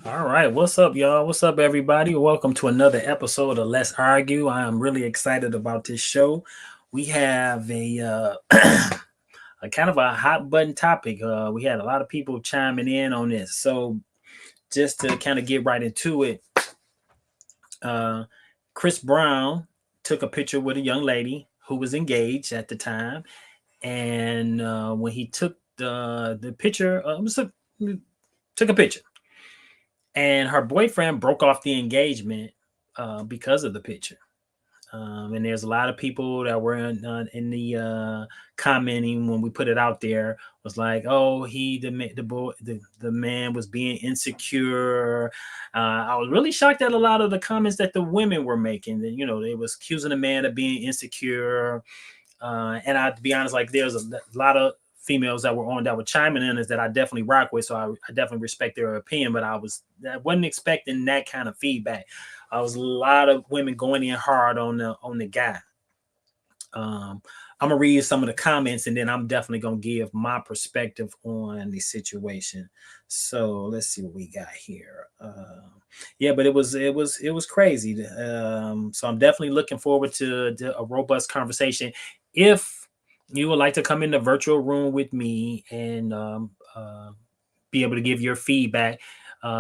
All right, what's up, y'all? What's up, everybody? Welcome to another episode of Let's Argue. I am really excited about this show. We have a kind of a hot button topic. We had a lot of people chiming in on this. So, just to kind of get right into it, uh, Chris Brown took a picture with a young lady who was engaged at the time, and when he took the picture, took a picture and her boyfriend broke off the engagement because of the picture. And there's a lot of people that were in the commenting when we put it out there was like, "Oh, the man was being insecure." I was really shocked at a lot of the comments that the women were making. That they was accusing the man of being insecure. And I, to be honest, like there's a lot of females that were on that were chiming in is that I definitely rock with. So I definitely respect their opinion, but I wasn't expecting that kind of feedback. I was a lot of women going in hard on the guy. Um, I'm gonna read some of the comments and then I'm definitely gonna give my perspective on the situation. So let's see what we got here. Yeah, but it was crazy. So I'm definitely looking forward to a robust conversation. If you would like to come in the virtual room with me and be able to give your feedback,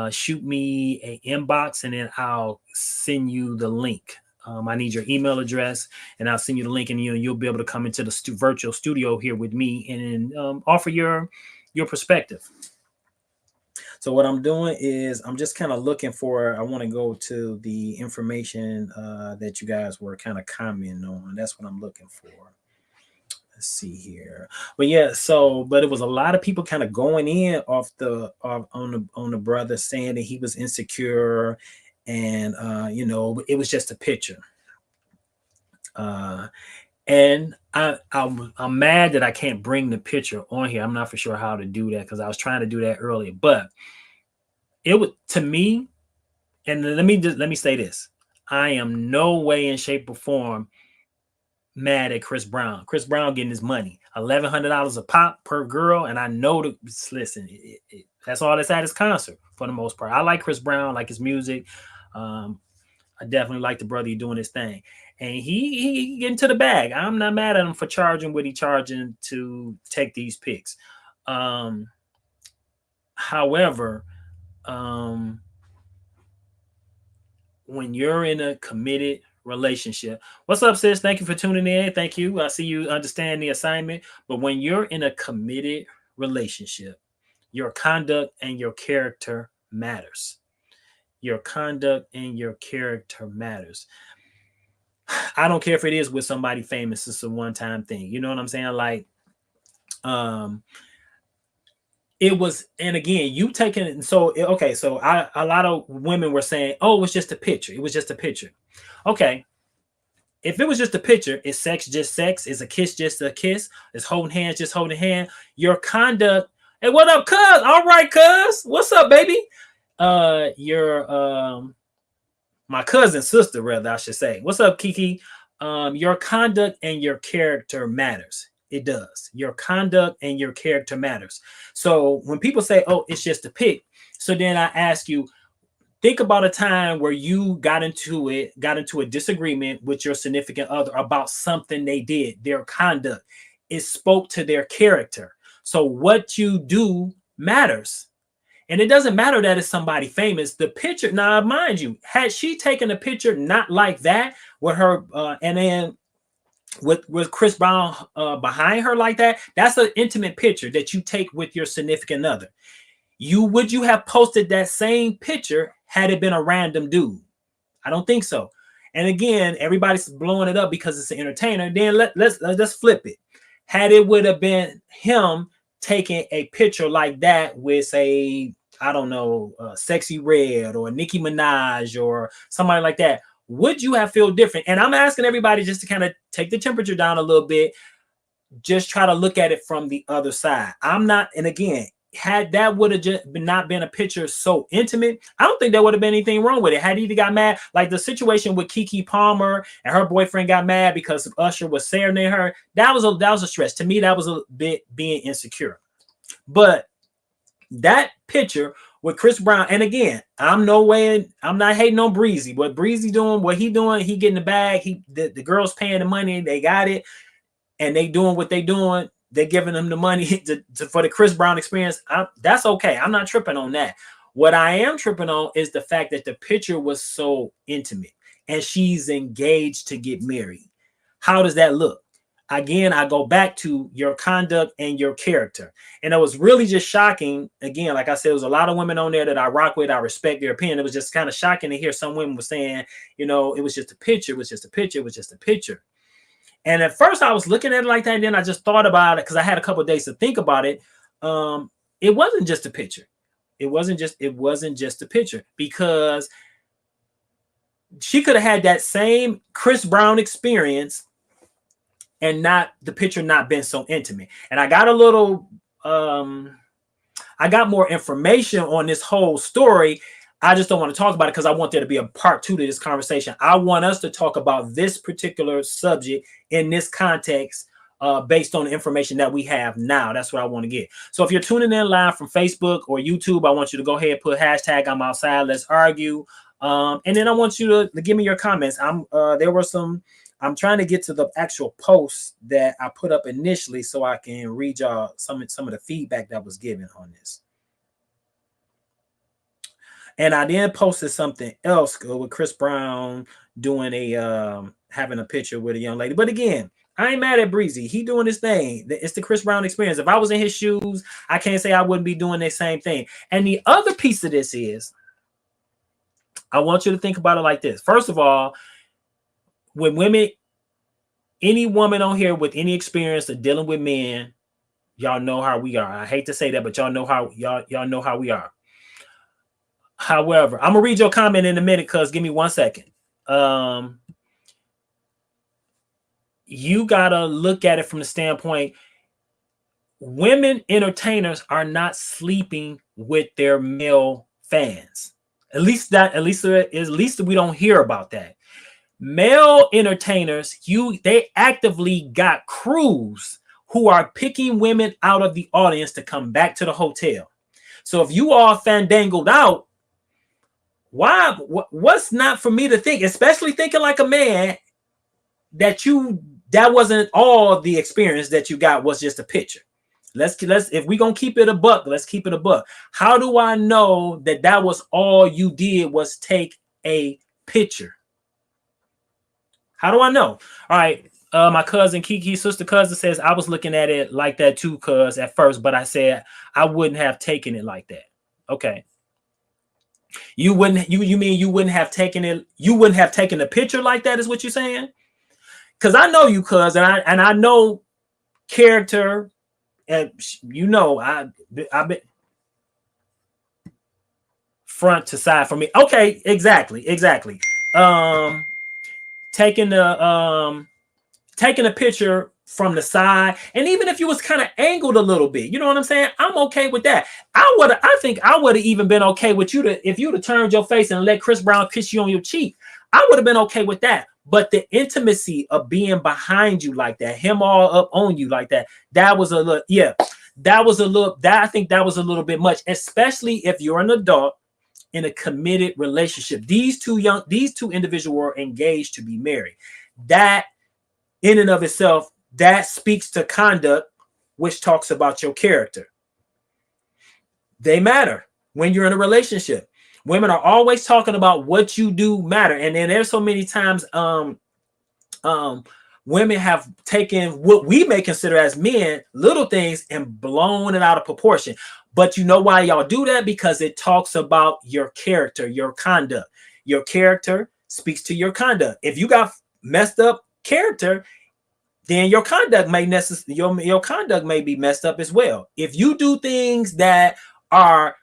shoot me a inbox and then I'll send you the link. I need your email address, and I'll send you the link, and you'll be able to come into the virtual studio here with me and offer your perspective. So what I'm doing is I'm just kind of looking for. I want to go to the information that you guys were kind of commenting on. That's what I'm looking for. Let's see here. But yeah, but it was a lot of people kind of going in on the brother saying that he was insecure, and it was just a picture. Uh, and I'm mad that I can't bring the picture on here. I'm not for sure how to do that because I was trying to do that earlier. But it would, to me, and let me say this: I am no way in shape or form mad at Chris Brown. Chris Brown getting his money, $1,100 a pop per girl, and I know to listen. That's all that's at his concert for the most part. I like Chris Brown, like his music. Um, I definitely like the brother doing his thing, and he getting to the bag. I'm not mad at him for charging what he charging to take these picks. Um, However, um, when you're in a committed relationship, what's up, sis? Thank you for tuning in. Thank you. I see you understand the assignment. But when you're in a committed relationship, your conduct and your character matters. Your conduct and your character matters. I don't care if it is with somebody famous. It's a one time thing. You know what I'm saying? Like, um, it was, and again, you taking it. So, okay. So, a lot of women were saying, oh, it was just a picture. It was just a picture. Okay. If it was just a picture, is sex just sex? Is a kiss just a kiss? Is holding hands just holding hand? Your conduct. Hey, what up, cuz? All right, cuz. What's up, baby? Your my cousin sister, rather I should say. What's up, Kiki? Your conduct and your character matters. It does. Your conduct and your character matters. So when people say, "Oh, it's just a pic," so then I ask you, think about a time where you got into a disagreement with your significant other about something they did, their conduct. It spoke to their character. So what you do matters. And it doesn't matter that it's somebody famous. The picture, now mind you, had she taken a picture not like that with her, and then with Chris Brown behind her like that, that's an intimate picture that you take with your significant other. Would you have posted that same picture had it been a random dude? I don't think so. And again, everybody's blowing it up because it's an entertainer. Then let's flip it. Had it would have been him taking a picture like that with, say, I don't know, Sexy Red or Nicki Minaj or somebody like that, would you have feel different? And I'm asking everybody just to kind of take the temperature down a little bit. Just try to look at it from the other side. I'm not, and again, had that would have just not been a picture so intimate, I don't think there would have been anything wrong with it. Had he got mad, like the situation with Keke Palmer and her boyfriend got mad because Usher was serenading her, that was a stretch. To me, that was a bit being insecure. But that picture with Chris Brown. And again, I'm not hating on Breezy. What Breezy doing, what he doing, he getting the bag. The girls paying the money, they got it, and they doing what they doing. They're giving them the money for the Chris Brown experience. That's okay. I'm not tripping on that. What I am tripping on is the fact that the picture was so intimate and she's engaged to get married. How does that look? Again, I go back to your conduct and your character. And it was really just shocking. Again, like I said, there was a lot of women on there that I rock with. I respect their opinion. It was just kind of shocking to hear some women were saying, it was just a picture. It was just a picture. It was just a picture. And at first I was looking at it like that. And then I just thought about it because I had a couple of days to think about it. It wasn't just a picture. It wasn't just a picture, because she could have had that same Chris Brown experience and the picture not been so intimate. And I got I got more information on this whole story. I just don't want to talk about it because I want there to be a part 2 to this conversation. I want us to talk about this particular subject in this context, based on the information that we have now. That's what I want to get. So if you're tuning in live from Facebook or YouTube, I want you to go ahead and put hashtag I'm outside, let's argue. And then I want you to give me your comments. I'm trying to get to the actual post that I put up initially so I can read y'all some of the feedback that was given on this. And I then posted something else with Chris Brown doing having a picture with a young lady. But again, I ain't mad at Breezy. He doing his thing. It's the Chris Brown experience. If I was in his shoes, I can't say I wouldn't be doing the same thing. And the other piece of this is, I want you to think about it like this. First of all, when women, any woman on here with any experience of dealing with men, y'all know how we are. I hate to say that, but y'all know how we are. However, I'm gonna read your comment in a minute, cuz give me 1 second. You gotta look at it from the standpoint, women entertainers are not sleeping with their male fans. At least we don't hear about that. Male entertainers, they actively got crews who are picking women out of the audience to come back to the hotel. So if you all fandangled out, what's not for me to think, especially thinking like a man, that wasn't all the experience that you got was just a picture. Let's if we're gonna keep it a buck, let's keep it a buck. How do I know that was all you did was take a picture? How do I know? All right. My cousin Kiki's sister cousin says, I was looking at it like that too, cuz at first, but I said I wouldn't have taken it like that. Okay. You mean you wouldn't have taken it, you wouldn't have taken a picture like that, is what you're saying? Because I know you, cuz, and I know character, and I've been front to side for me. Okay, exactly. Taking a picture from the side, and even if you was kind of angled a little bit, you know what I'm saying? I'm okay with that. I think I would have even been okay with you if you'd have turned your face and let Chris Brown kiss you on your cheek. I would have been okay with that. But the intimacy of being behind you like that, him all up on you like that, I think that was a little bit much, especially if you're an adult in a committed relationship. These two individuals were engaged to be married. That in and of itself, that speaks to conduct, which talks about your character. They matter when you're in a relationship. Women are always talking about what you do matter. And then there's so many times women have taken what we may consider as men little things and blown it out of proportion. But you know why y'all do that? Because it talks about your character, your conduct. Your character speaks to your conduct. If you got messed up character, then your conduct may your conduct may be messed up as well. If you do things that are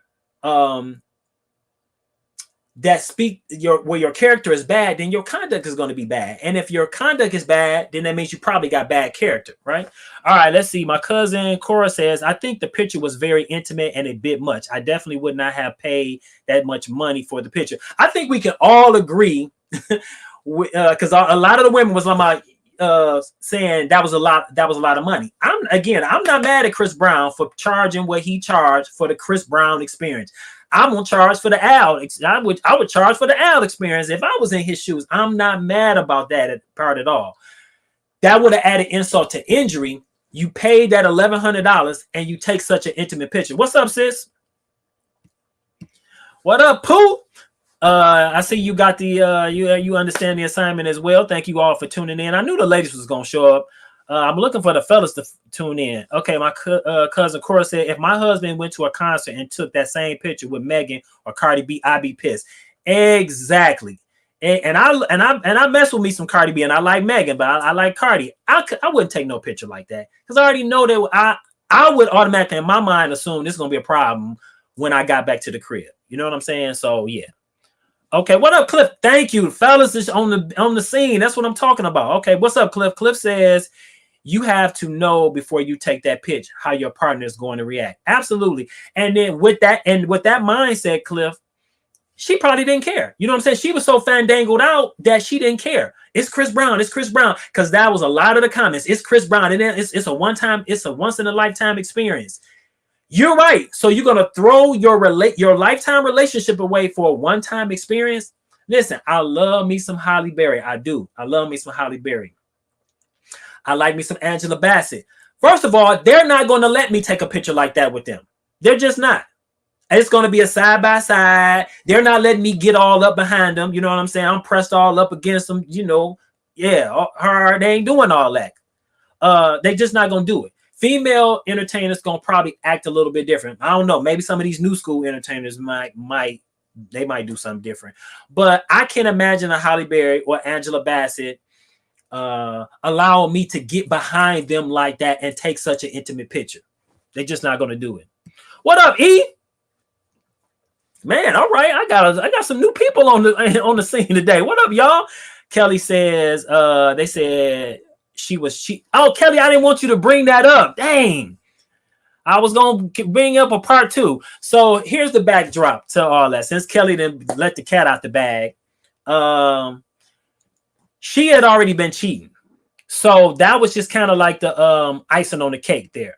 that speak where your character is bad, then your conduct is going to be bad. And if your conduct is bad, then that means you probably got bad character, right? All right, let's see. My cousin Cora says, I think the picture was very intimate and a bit much. I definitely would not have paid that much money for the picture. I think we can all agree, because a lot of the women was like saying that was a lot of money. I'm not mad at Chris Brown for charging what he charged for the Chris Brown experience. I'm gonna charge for the Al. I would charge for the Al experience if I was in his shoes. I'm not mad about that part at all. That would have added insult to injury. You paid that $1,100 and you take such an intimate picture. What's up, sis? What up, Pooh? I see you got the you understand the assignment as well. Thank you all for tuning in. I knew the ladies was gonna show up. I'm looking for the fellas to tune in. Okay, my cousin Cora said, if my husband went to a concert and took that same picture with Megan or Cardi B, I'd be pissed. Exactly. And I mess with me some Cardi B, and I like Megan, but I like Cardi. I wouldn't take no picture like that because I already know that I would automatically in my mind assume this is gonna be a problem when I got back to the crib. You know what I'm saying? So yeah. Okay, what up, Cliff? Thank you, fellas. Is on the scene. That's what I'm talking about. Okay, what's up, Cliff? Cliff says you have to know before you take that pitch how your partner is going to react. Absolutely. And then with that mindset, Cliff, she probably didn't care. You know what I'm saying? She was so fandangled out that she didn't care. It's Chris Brown. It's Chris Brown. Because that was a lot of the comments. It's Chris Brown. And then it's a once in a lifetime experience. You're right. So you're gonna throw your lifetime relationship away for a one-time experience? Listen, I love me some Halle Berry. I do. I love me some Halle Berry. I like me some Angela Bassett. First of all, they're not going to let me take a picture like that with them. They're just not. It's going to be a side by side. They're not letting me get all up behind them. You know what I'm saying? I'm pressed all up against them. You know, yeah, they ain't doing all that. They just not going to do it. Female entertainers gonna probably act a little bit different. I don't know. Maybe some of these new school entertainers might do something different. But I can't imagine a Halle Berry or Angela Bassett allowing me to get behind them like that and take such an intimate picture. They're just not gonna do it. What up, E? Man, all right. I got some new people on the scene today. What up, y'all? Kelly says they said she was cheap. Oh, Kelly, I didn't want you to bring that up. Dang. I was going to bring up a part 2. So here's the backdrop to all that. Since Kelly didn't let the cat out the bag, she had already been cheating. So that was just kind of like the icing on the cake there.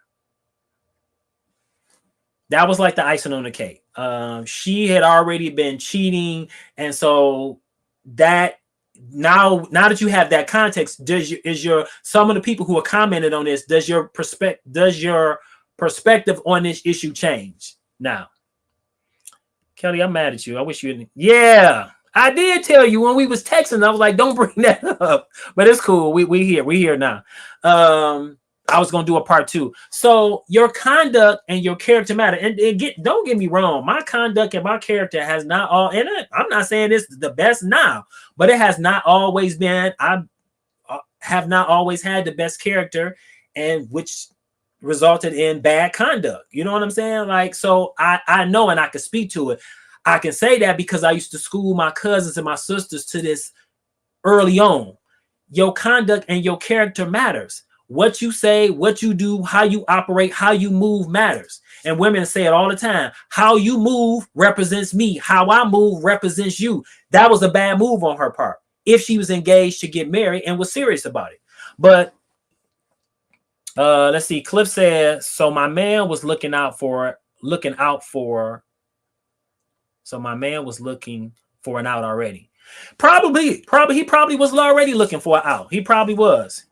That was like the icing on the cake. She had already been cheating. And so that now that you have that context, some of the people who are commented on this, does your perspective on this issue change now? Kelly, I'm mad at you. I wish you didn't. Yeah, I did tell you when we was texting. I was like, don't bring that up. But it's cool. We here now. I was gonna do a part 2. So your conduct and your character matter. And don't get me wrong, my conduct and my character has not all in it. I'm not saying this is the best now, but it has not always been. I have not always had the best character, and which resulted in bad conduct. You know what I'm saying? Like, so I know, and I can speak to it. I can say that because I used to school my cousins and my sisters to this early on. Your conduct and your character matters. What you say, what you do, how you operate, how you move matters. And women say it all the time. How you move represents me. How I move represents you. That was a bad move on her part if she was engaged to get married and was serious about it. But let's see. Cliff says, so my man was looking out for. So my man was looking for an out already. He probably was already looking for an out. He probably was.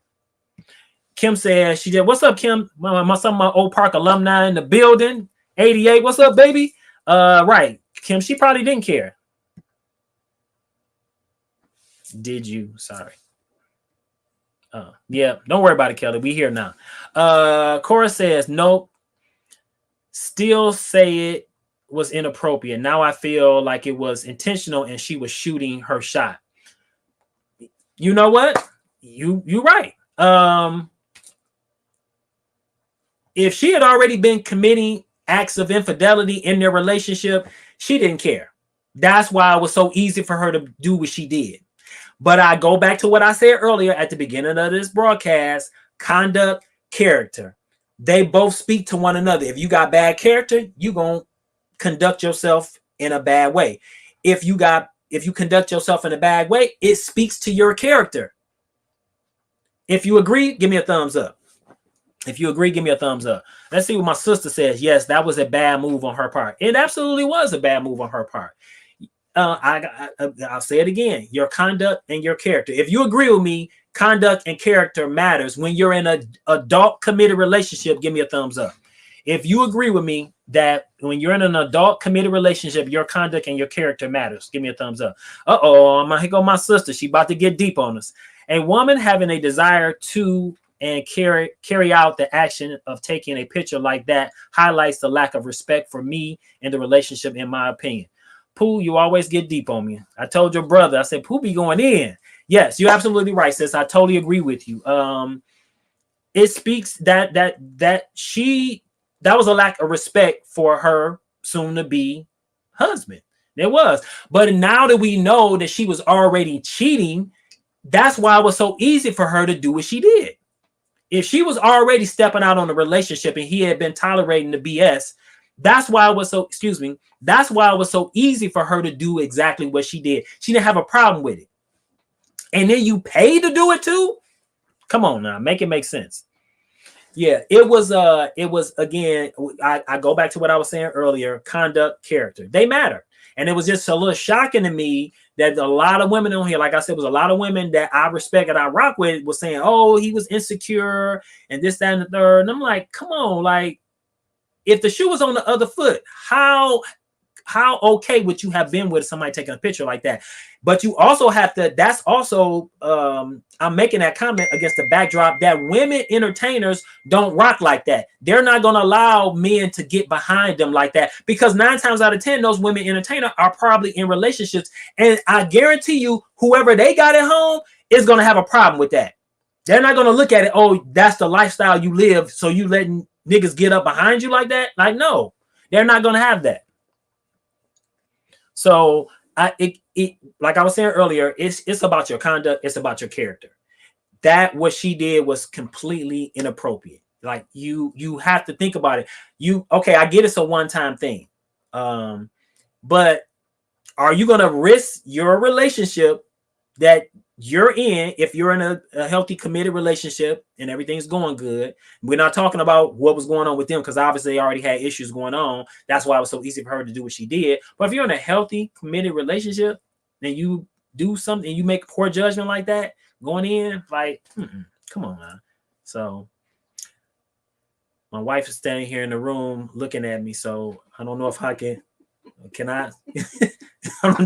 Kim says, she did. What's up, Kim? Some of my Old Park alumni in the building. 88. What's up, baby? Right. Kim, she probably didn't care. Did you? Sorry. Yeah, don't worry about it, Kelly. We here now. Cora says, nope. Still say it was inappropriate. Now I feel like it was intentional and she was shooting her shot. You know what? You're right. If she had already been committing acts of infidelity in their relationship, she didn't care. That's why it was so easy for her to do what she did. But I go back to what I said earlier at the beginning of this broadcast: conduct, character. They both speak to one another. If you got bad character, you're going to conduct yourself in a bad way. If you conduct yourself in a bad way, it speaks to your character. If you agree, give me a thumbs up. If you agree, give me a thumbs up. Let's see what my sister says. Yes, that was a bad move on her part. It absolutely was a bad move on her part. I'll say it again. Your conduct and your character. If you agree with me, conduct and character matters. When you're in an adult committed relationship, give me a thumbs up. If you agree with me that when you're in an adult committed relationship, your conduct and your character matters, give me a thumbs up. Here go my sister. She about to get deep on us. A woman having a desire to and carry out the action of taking a picture like that highlights the lack of respect for me and the relationship, in my opinion. Pooh, you always get deep on me. I told your brother, I said, Pooh be going in. Yes, you're absolutely right, sis. I totally agree with you. It speaks that was a lack of respect for her soon to be husband. There was. But now that we know that she was already cheating, that's why it was so easy for her to do what she did. If she was already stepping out on the relationship and he had been tolerating the BS, that's why it was so, that's why it was so easy for her to do exactly what she did. She didn't have a problem with it. And then you pay to do it too? Come on now, make it make sense. Yeah, it was again, I go back to what I was saying earlier, conduct, character. They matter. And it was just a little shocking to me that a lot of women on here, like I said, was a lot of women that I respect and I rock with was saying, oh, he was insecure and this, that, and the third. And I'm like, come on, like, if the shoe was on the other foot, how okay would you have been with somebody taking a picture like that? But you also have to, that's also, I'm making that comment against the backdrop that women entertainers don't rock like that. They're not going to allow men to get behind them like that, because 9 times out of 10, those women entertainers are probably in relationships. And I guarantee you, whoever they got at home is going to have a problem with that. They're not going to look at it, oh, that's the lifestyle you live, so you letting niggas get up behind you like that? Like, no, they're not going to have that. So like I was saying earlier, it's about your conduct. It's about your character. That what she did was completely inappropriate. Like you have to think about it. Okay, I get it's a one-time thing. But are you going to risk your relationship that you're in, if you're in a healthy, committed relationship and everything's going good? We're not talking about what was going on with them, because obviously they already had issues going on. That's why it was so easy for her to do what she did. But if you're in a healthy, committed relationship and you do something and you make poor judgment like that going in, like, come on, man. So my wife is standing here in the room looking at me, so I don't know if I can I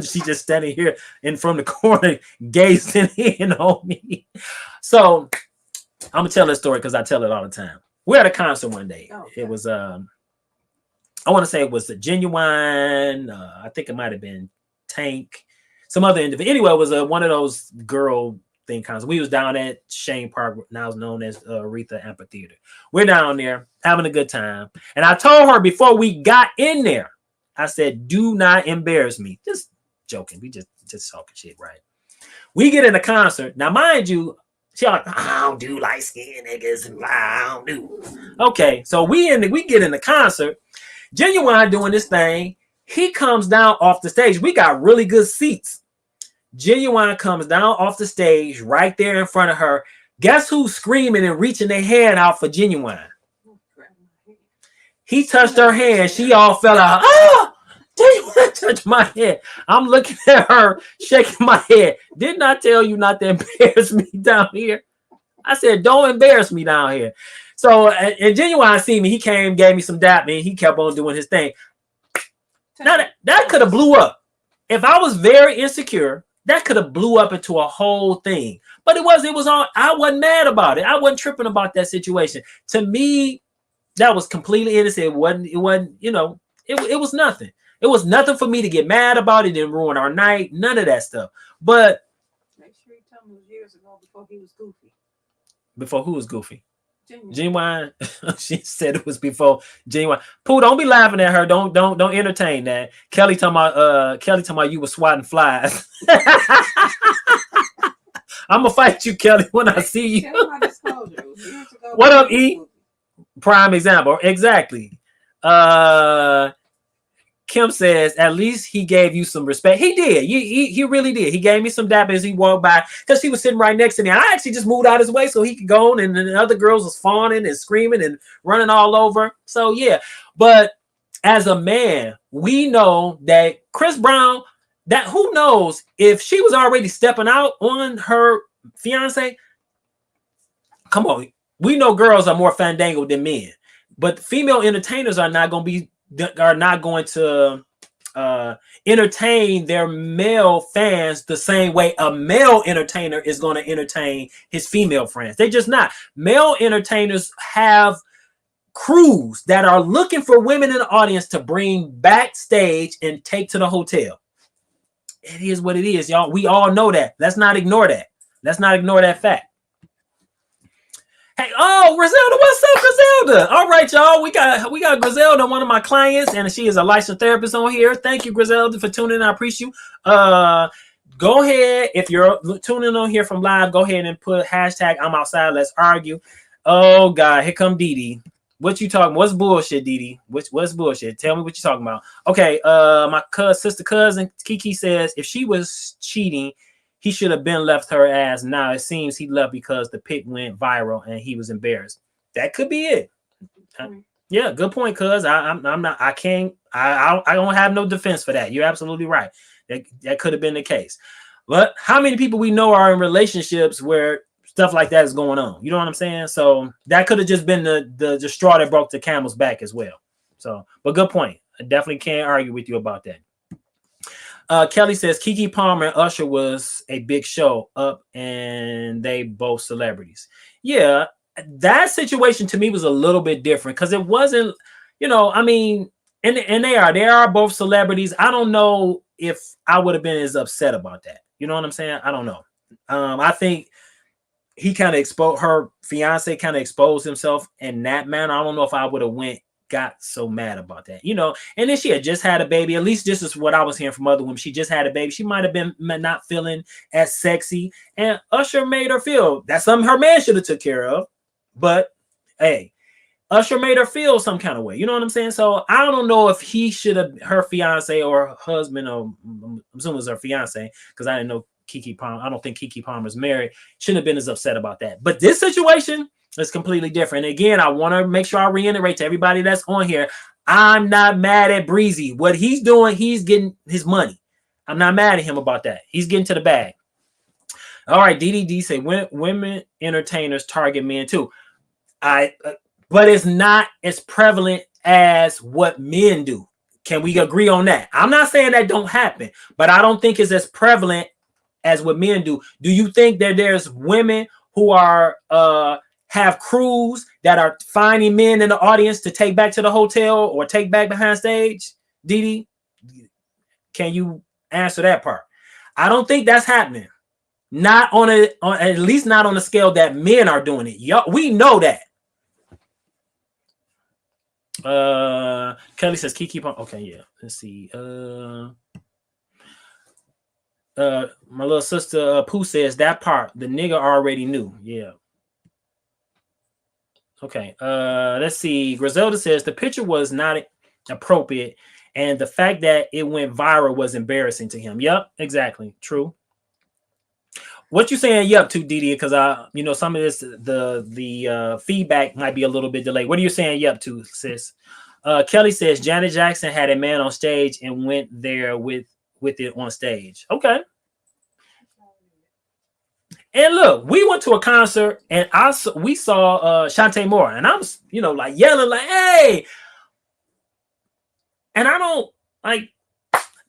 she's just standing here in from the corner gazing in on me. So I'm gonna tell this story because I tell it all the time. We're at a concert one day. Okay. It was I want to say it was a Genuine, I think it might have been Tank, some other individual. Anyway, it was one of those girl thing concerts. We was down at Shane Park, now known as Aretha Amphitheater. We're down there having a good time, and I told her before we got in there, I said, do not embarrass me. Just joking. We just talking shit, right? We get in the concert. Now, mind you, she like, I don't do light skinned niggas. I don't do. Okay, so we get in the concert. Genuine doing this thing. He comes down off the stage. We got really good seats. Genuine comes down off the stage right there in front of her. Guess who's screaming and reaching their hand out for Genuine? He touched her hand. She all fell out. Ah! Genuine touched my head. I'm looking at her, shaking my head. Didn't I tell you not to embarrass me down here? I said, don't embarrass me down here. So, and Genuine see me. He came, gave me some dap, and he kept on doing his thing. Now, that could have blew up. If I was very insecure, that could have blew up into a whole thing. But it was on. I wasn't mad about it. I wasn't tripping about that situation. To me, that was completely innocent. It wasn't, it was nothing. It was nothing for me to get mad about. It didn't ruin our night. None of that stuff. But make sure you tell me it was years ago before he was goofy. Before who was goofy? Genuine. She said it was before Genuine. Pooh, don't be laughing at her. Don't entertain that. Kelly talking about you were swatting flies. I'm gonna fight you, Kelly, when I see you. What up, E? Prime example. Exactly. Kim says, at least he gave you some respect. He did. He really did. He gave me some dap as he walked by because he was sitting right next to me. I actually just moved out his way so he could go on, and the other girls was fawning and screaming and running all over. So yeah, but as a man, we know that Chris Brown, that who knows if she was already stepping out on her fiance. Come on, we know girls are more fandango than men, but female entertainers are not going to entertain their male fans the same way a male entertainer is going to entertain his female friends. They just not. Male entertainers have crews that are looking for women in the audience to bring backstage and take to the hotel. It is what it is, y'all. We all know that. Let's not ignore that. Let's not ignore that fact. Hey, oh, Griselda, what's up, Griselda? All right, y'all. We got Griselda, one of my clients, and she is a licensed therapist on here. Thank you, Griselda, for tuning in. I appreciate you. Go ahead. If you're tuning on here from live, go ahead and put hashtag I'm outside. Let's argue. Oh God, here come Dee Dee. What you talking? What's bullshit, Dee Dee? What's bullshit? Tell me what you talking about. Okay, my sister cousin Kiki says if she was cheating, he should have been left her ass. Now it seems he left because the pic went viral and he was embarrassed. That could be it. Yeah, good point, cuz. I'm not. I can't. I don't have no defense for that. You're absolutely right. That could have been the case. But how many people we know are in relationships where stuff like that is going on? You know what I'm saying? So that could have just been the straw that broke the camel's back as well. So, but good point. I definitely can't argue with you about that. Kelly says Keke Palmer and Usher was a big show up, and they both celebrities. Yeah, that situation to me was a little bit different because it wasn't, I mean, and they are both celebrities. I don't know if I would have been as upset about that. You know what I'm saying? I don't know. I think he kind of exposed her fiance, kind of exposed himself in that manner. I don't know if I would have got so mad about that, and then she had just had a baby. At least this is what I was hearing from other women. She just had a baby. She might have been not feeling as sexy, and Usher made her feel that's something her man should have took care of. But hey, Usher made her feel some kind of way. You know what I'm saying? So I don't know if he should have, her fiance or her husband, or I'm assuming it was her fiance because I didn't know Keke Palmer. I don't think Keke Palmer's married. Shouldn't have been as upset about that. But this situation, it's completely different. Again, I want to make sure I reiterate to everybody that's on here, I'm not mad at Breezy. What he's doing, he's getting his money. I'm not mad at him about that. He's getting to the bag. All right, DDD say women entertainers target men too. But it's not as prevalent as what men do. Can we agree on that? I'm not saying that don't happen, but I don't think it's as prevalent as what men do. Do you think that there's women who are have crews that are finding men in the audience to take back to the hotel or take back behind stage? Didi, can you answer that part? I don't think that's happening. Not on at least not on the scale that men are doing it. We know that. Kelly says Keke Palmer. Okay, yeah. Let's see. My little sister Pooh says that part the nigga already knew. Yeah. Okay. Let's see. Griselda says the picture was not appropriate, and the fact that it went viral was embarrassing to him. Yep, exactly. True. What you saying yep to, Didi? Because some of this the feedback might be a little bit delayed. What are you saying yep to, sis? Kelly says Janet Jackson had a man on stage and went there with it on stage. Okay. And look, we went to a concert and we saw Shantae Moore, and I was, like yelling like, "Hey!" And I don't like,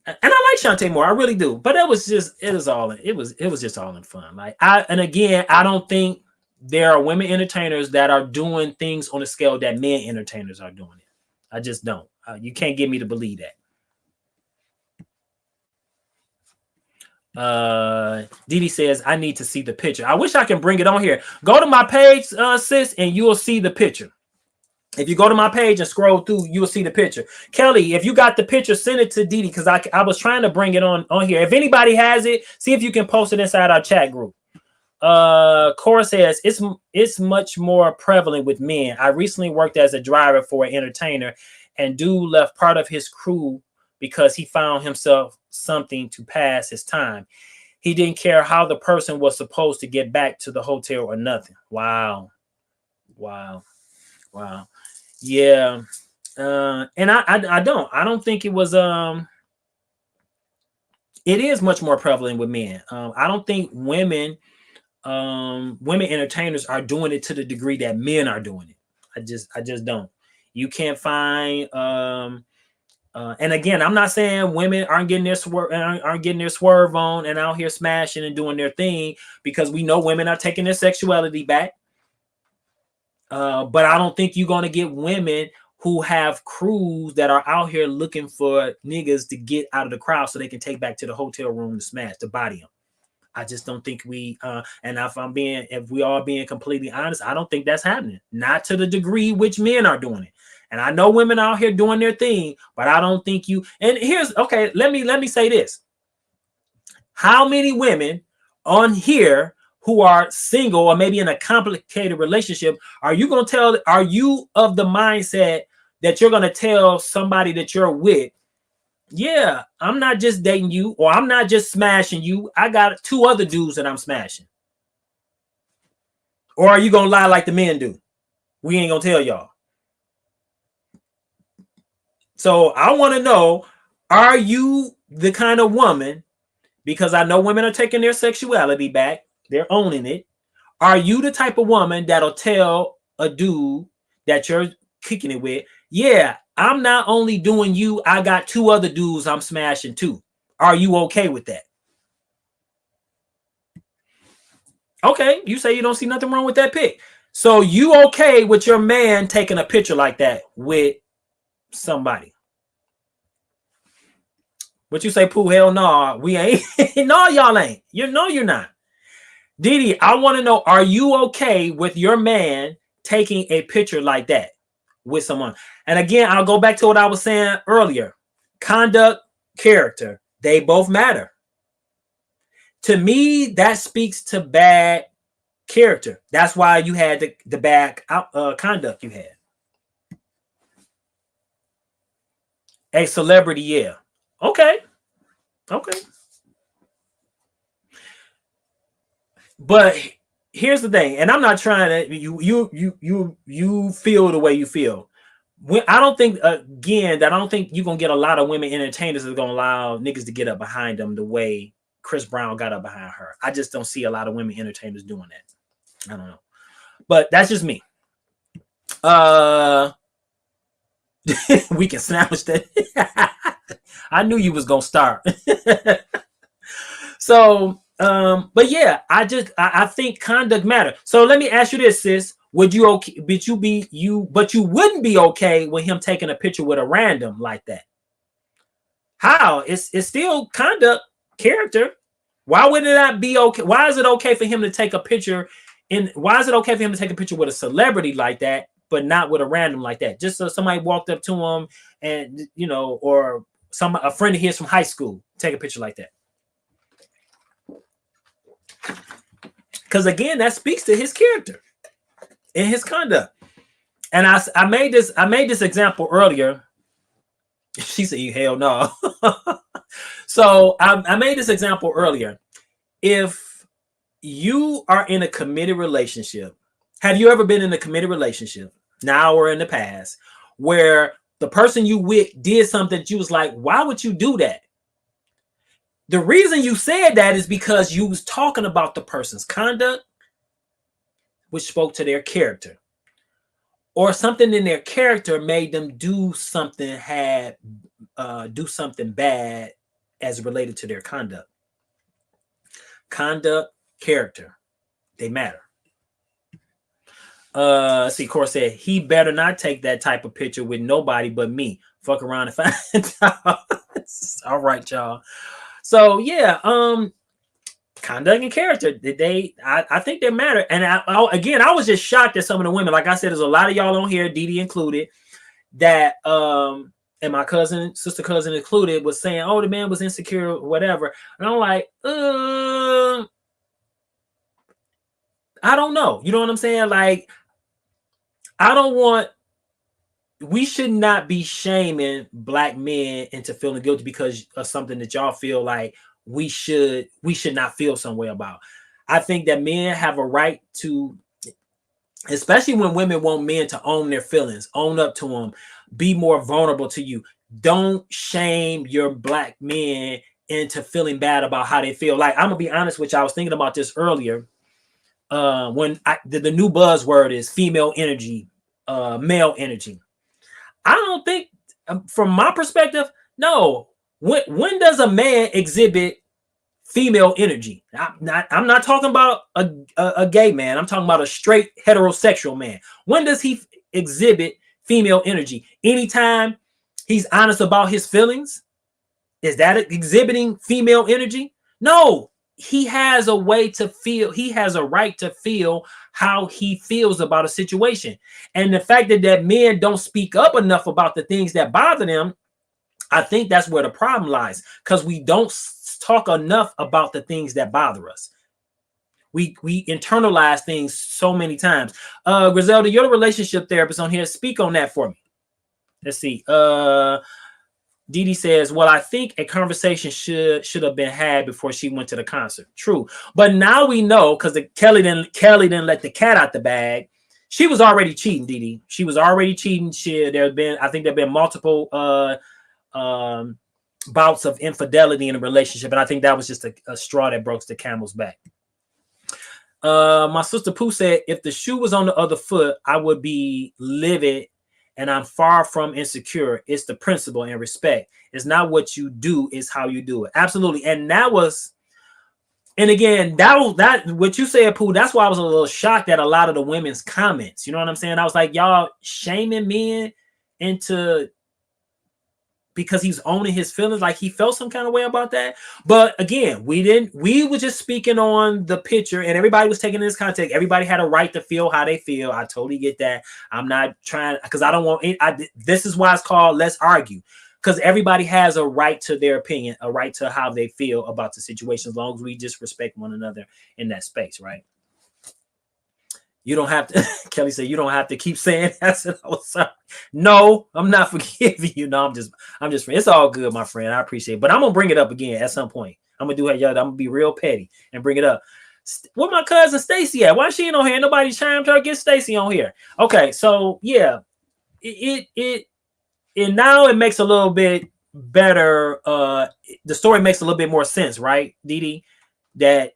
and I like Shantae Moore, I really do. But it was just all in fun. Like I don't think there are women entertainers that are doing things on a scale that men entertainers are doing it. I just don't. You can't get me to believe that. Didi says I need to see the picture. I wish I can bring it on here. Go to my page, sis, and you will see the picture. If you go to my page and scroll through, you will see the picture. Kelly, if you got the picture, send it to Didi because I was trying to bring it on here. If anybody has it, see if you can post it inside our chat group. Cora says it's much more prevalent with men. I recently worked as a driver for an entertainer, and dude left part of his crew because he found himself something to pass his time. He didn't care how the person was supposed to get back to the hotel or nothing. Wow. Wow. Wow. Yeah. I don't think it is much more prevalent with men. I don't think women entertainers are doing it to the degree that men are doing it. I just don't. You can't find and again, I'm not saying women aren't getting their swerve on and out here smashing and doing their thing, because we know women are taking their sexuality back. But I don't think you're gonna get women who have crews that are out here looking for niggas to get out of the crowd so they can take back to the hotel room to smash, to body them. I just don't think and if we are being completely honest, I don't think that's happening. Not to the degree which men are doing it. And I know women out here doing their thing, but I don't think you. And here's okay. Let me say this: how many women on here who are single or maybe in a complicated relationship are you going to tell? Are you of the mindset that you're going to tell somebody that you're with, yeah, I'm not just dating you, or I'm not just smashing you, I got two other dudes that I'm smashing? Or are you going to lie like the men do? We ain't going to tell y'all. So I want to know, are you the kind of woman, because I know women are taking their sexuality back, they're owning it. Are you the type of woman that'll tell a dude that you're kicking it with, yeah, I'm not only doing you, I got two other dudes I'm smashing too? Are you okay with that? Okay, you say you don't see nothing wrong with that pic. So you okay with your man taking a picture like that with somebody? But you say, Pooh, hell no, we ain't. No, y'all ain't. You know you're not. Didi, I want to know, are you okay with your man taking a picture like that with someone? And again, I'll go back to what I was saying earlier. Conduct, character, they both matter. To me, that speaks to bad character. That's why you had the bad conduct you had. A celebrity, yeah. Okay. Okay. But here's the thing, and I'm not trying to you feel the way you feel. I don't think, again, that I don't think you're gonna get a lot of women entertainers that's gonna allow niggas to get up behind them the way Chris Brown got up behind her. I just don't see a lot of women entertainers doing that. I don't know. But that's just me. Uh we can sandwich that. I knew you was gonna start. So, but yeah, I think conduct matter. So let me ask you this, sis. Would you okay? But you wouldn't be okay with him taking a picture with a random like that? How? It's still conduct, character. Why would it not be okay? Why is it okay for him to take a picture? Why is it okay for him to take a picture with a celebrity like that, but not with a random like that? Just so somebody walked up to him and or a friend of his from high school take a picture like that. Because again, that speaks to his character and his conduct. And I made this example earlier. She said, "Hell no." So I made this example earlier. If you are in a committed relationship, have you ever been in a committed relationship, now or in the past, where the person you with did something that you was like, why would you do that? The reason you said that is because you was talking about the person's conduct, which spoke to their character, or something in their character made them do something bad as related to their conduct. Conduct, character, they matter. See, Core said he better not take that type of picture with nobody but me. Fuck around and find out. All right, y'all. So yeah, conduct and character, I think they matter. And I was just shocked at some of the women. Like I said, there's a lot of y'all on here, Didi included, that and my sister cousin included, was saying, oh, the man was insecure or whatever. And I'm like, I don't know. You know what I'm saying? Like, I don't want we should not be shaming black men into feeling guilty because of something that y'all feel like we should not feel some way about. I think that men have a right to, especially when women want men to own their feelings, own up to them, be more vulnerable to you. Don't shame your black men into feeling bad about how they feel. Like, I'm gonna be honest with you, I was thinking about this earlier. The new buzzword is female energy, male energy. I don't think, from my perspective, no. When does a man exhibit female energy? I'm not talking about a gay man. I'm talking about a straight heterosexual man. When does he exhibit female energy? Anytime he's honest about his feelings, is that exhibiting female energy? No. He has a way to feel. He has a right to feel how he feels about a situation. And the fact that men don't speak up enough about the things that bother them, I think that's where the problem lies, because we don't talk enough about the things that bother us. We internalize things so many times. Griselda, you're the relationship therapist on here. Speak on that for me. Let's see. Dee Dee says, "Well, I think a conversation should have been had before she went to the concert." True, but now we know, because Kelly didn't let the cat out the bag. She was already cheating, Dee Dee. She was already cheating. I think there've been multiple um, bouts of infidelity in a relationship, and I think that was just a straw that broke the camel's back. My sister Pooh said, "If the shoe was on the other foot, I would be livid, and I'm far from insecure. It's the principle and respect. It's not what you do, it's how you do it." Absolutely. And that was, and again, that what you said, Pooh, that's why I was a little shocked at a lot of the women's comments. You know what I'm saying? I was like, y'all shaming men into, because he's owning his feelings, like he felt some kind of way about that. But again, we were just speaking on the picture, and everybody was taking this context. Everybody had a right to feel how they feel. I totally get that. I'm not trying, because I don't want it. This is why it's called Let's Argue, because everybody has a right to their opinion, a right to how they feel about the situation, as long as we just respect one another in that space, right? You don't have to. Kelly said, "You don't have to keep saying that." I said, "I was sorry." No, I'm not forgiving you. No, I'm just. It's all good, my friend. I appreciate it, but I'm gonna bring it up again at some point. I'm gonna do it, y'all. I'm gonna be real petty and bring it up. Where my cousin Stacy at? Why she ain't on here? Nobody trying to get Stacy on here. Okay, so yeah, and now it makes a little bit better. The story makes a little bit more sense, right, Dee Dee? That,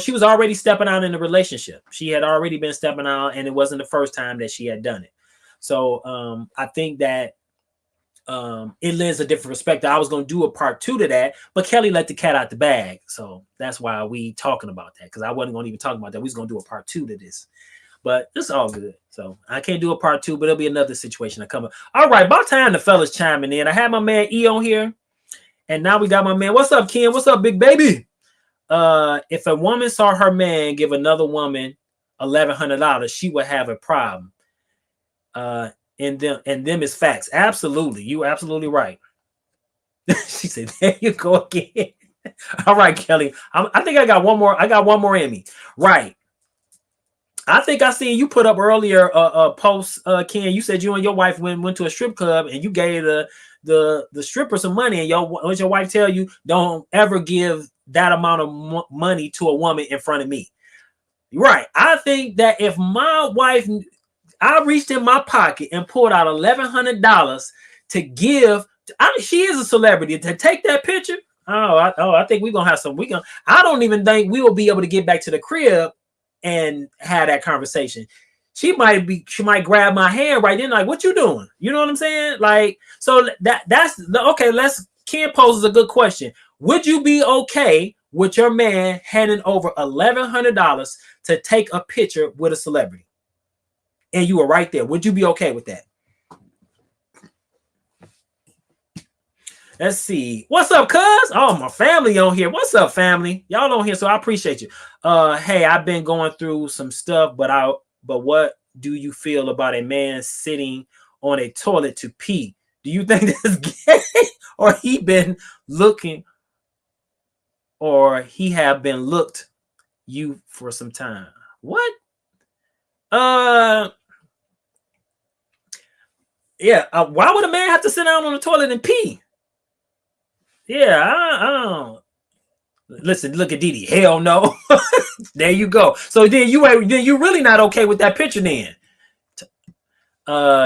she was already stepping out in the relationship. She had already been stepping out, and it wasn't the first time that she had done it. So I think that it lends a different perspective. I was going to do a part 2 to that, but Kelly let the cat out the bag. So that's why we talking about that, because I wasn't going to even talk about that. We was going to do a part 2 to this. But it's all good. So I can't do a part 2, but it'll be another situation to come up. All right, about time the fellas chiming in. I had my man E on here, and now we got my man. What's up, Ken? What's up, big baby? If a woman saw her man give another woman $1,100, she would have a problem. And them is facts. Absolutely, you absolutely right. She said, "There you go again." All right, Kelly. I think I got one more. I got one more in me. Right. I think I seen you put up earlier a post, Ken. You said you and your wife went to a strip club, and you gave the stripper some money, and your wife tell you, "Don't ever give that amount of money to a woman in front of me." Right. I think that if my wife, I reached in my pocket and pulled out $1,100 to give, she is a celebrity, to take that picture. I think we're gonna have some. I don't even think we will be able to get back to the crib and have that conversation. She might grab my hand right then, like, "What you doing?" You know what I'm saying? Like, so that's okay. Ken poses a good question. Would you be okay with your man handing over $1,100 to take a picture with a celebrity, and you were right there? Would you be okay with that? Let's see. What's up, cuz? Oh, my family on here. What's up, family? Y'all on here, so I appreciate you. Hey, I've been going through some stuff, but what do you feel about a man sitting on a toilet to pee? Do you think that's gay, or he have been looked you for some time? What? Uh Yeah, why would a man have to sit down on the toilet and pee? Yeah, I don't. Listen, look at Didi. Hell no. There you go. So then you really not okay with that picture then.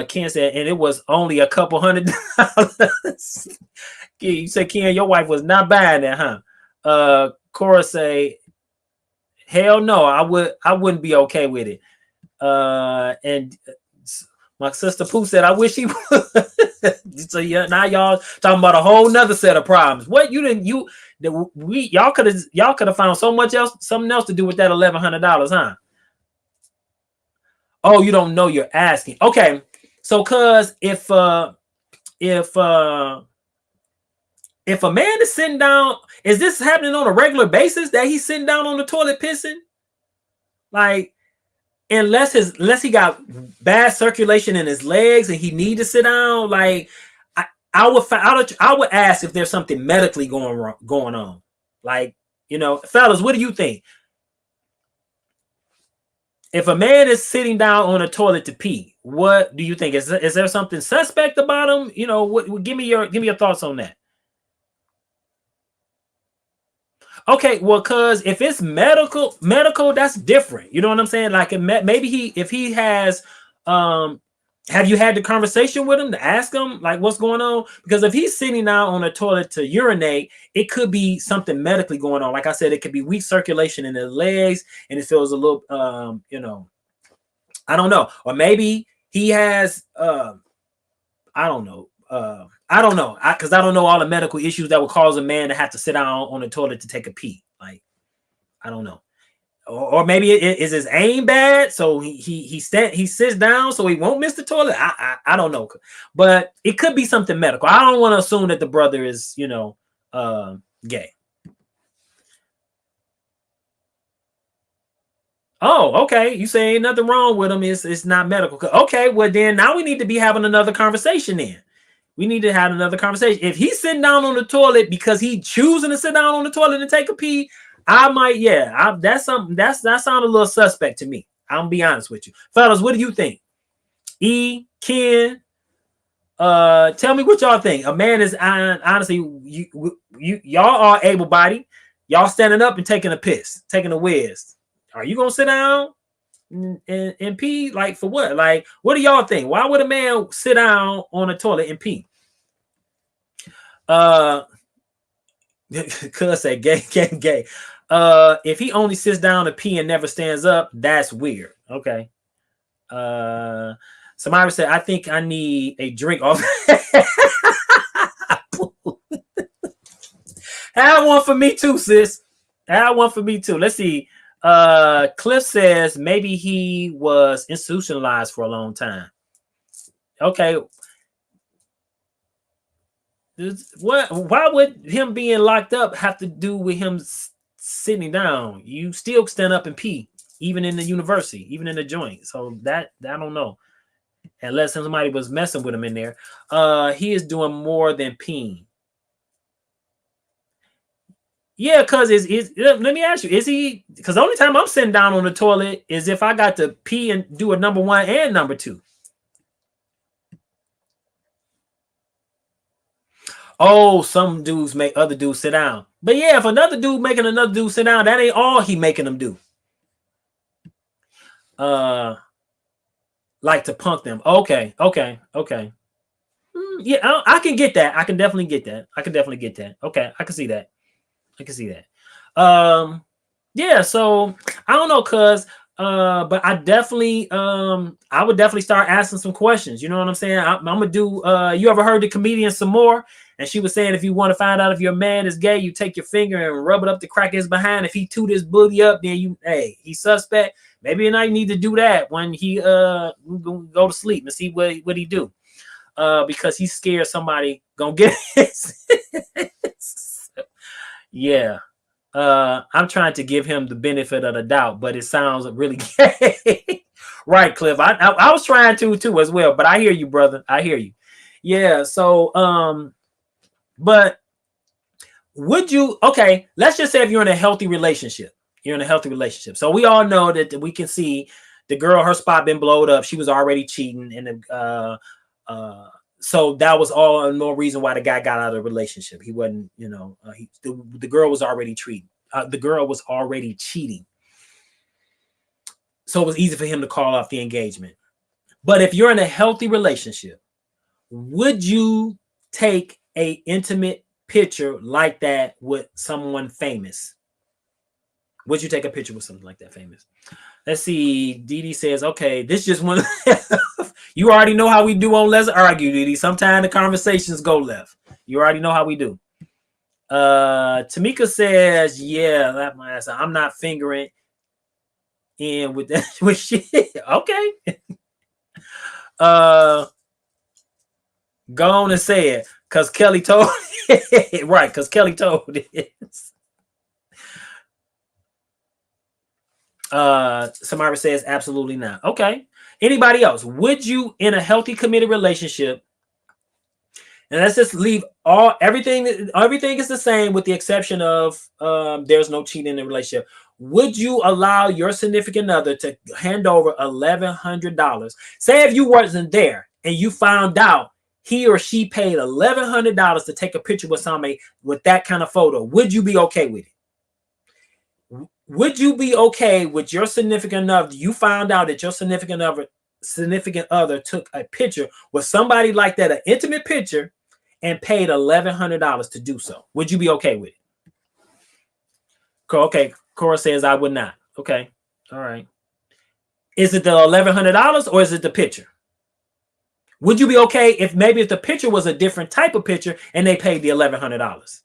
Ken said, and it was only a couple $100. You said, Ken, your wife was not buying that, huh? Cora say, hell no, I wouldn't be okay with it. And my sister Pooh said, I wish he would. So yeah, now y'all talking about a whole nother set of problems. What you didn't you we y'all could have found so much else, something else to do with that $1,100, huh? Oh, you don't know you're asking. Okay. So cause if if a man is sitting down, is this happening on a regular basis that he's sitting down on the toilet pissing? Like, unless he got bad circulation in his legs and he need to sit down, like I, I would ask if there's something medically going on. Like, fellas, what do you think? If a man is sitting down on a toilet to pee, what do you think? Is there something suspect about him? Give me your thoughts on that. Okay, well, cause if it's medical, that's different. You know what I'm saying? Like, maybe if he has, have you had the conversation with him to ask him like what's going on? Because if he's sitting down on a toilet to urinate, it could be something medically going on. Like I said, it could be weak circulation in the legs, and it feels a little, I don't know, or maybe he has, I don't know. I don't know, because I don't know all the medical issues that would cause a man to have to sit down on the toilet to take a pee. Like, I don't know, or maybe is his aim bad, so he sits down so he won't miss the toilet. I don't know, but it could be something medical. I don't want to assume that the brother is gay. Oh, okay. You say ain't nothing wrong with him. It's not medical. Okay, well then now we need to be having another conversation then. We need to have another conversation. If he's sitting down on the toilet because he choosing to sit down on the toilet and take a pee, I might, that's something that sounds a little suspect to me. I'm gonna be honest with you. Fellas, what do you think? Ken, tell me what y'all think. A man is honestly, y'all are able-bodied. Y'all standing up and taking a piss, taking a whiz. Are you gonna sit down and pee? Like, for what? Like, what do y'all think? Why would a man sit down on a toilet and pee? Cuz say gay. If he only sits down to pee and never stands up, that's weird. Okay. Somebody said, I think I need a drink off. Have one for me too, sis. Have one for me too. Let's see. Cliff says maybe he was institutionalized for a long time. Okay. Why would him being locked up have to do with him sitting down? You still stand up and pee, even in the university, even in the joint. So that I don't know. Unless somebody was messing with him in there. He is doing more than peeing. Yeah, because let me ask you, is he, because the only time I'm sitting down on the toilet is if I got to pee and do a number one and number two. Oh, some dudes make other dudes sit down. But yeah, if another dude making another dude sit down, that ain't all he making them do. Like to punk them. Okay. Yeah, I can get that. I can definitely get that. Okay, I can see that. Yeah, so I don't know, cuz but I definitely I would definitely start asking some questions. You know what I'm saying? I'm gonna do you ever heard the comedian some more? And she was saying if you want to find out if your man is gay, you take your finger and rub it up the crack of his behind. If he toot his booty up, then he's suspect. Maybe you need to do that when he go to sleep and see what he do. Because he's scared somebody gonna get his. Yeah. I'm trying to give him the benefit of the doubt, but it sounds really gay. Right, Cliff. I was trying to too as well, but I hear you, brother. I hear you. Yeah. So but would you, okay, let's just say if you're in a healthy relationship. So we all know that we can see the girl, her spot been blowed up. She was already cheating, and So that was all no reason why the guy got out of the relationship. He wasn't, the girl was already treating. The girl was already cheating. So it was easy for him to call off the engagement. But if you're in a healthy relationship, would you take a intimate picture like that with someone famous? Would you take a picture with something like that famous? Let's see. Dee says, okay, this just one. You already know how we do on Let's Argue, Dee. Sometimes the conversations go left. You already know how we do. Tamika says, yeah, that my ass. I'm not fingering in with that with shit. Okay. Go on and say it. Cause Kelly told it. Right, because Kelly told it. Samara says absolutely not. Okay. Anybody else? Would you, in a healthy, committed relationship, and let's just leave everything is the same with the exception of there's no cheating in the relationship. Would you allow your significant other to hand over $1,100? Say if you wasn't there and you found out he or she paid $1,100 to take a picture with somebody with that kind of photo, would you be okay with it? Would you be okay with your significant other? You found out that your significant other took a picture with somebody like that, an intimate picture, and paid $1,100 to do so. Would you be okay with it? Okay, Cora says I would not. Okay, all right. Is it the $1,100 or is it the picture? Would you be okay if maybe if the picture was a different type of picture and they paid the $1,100?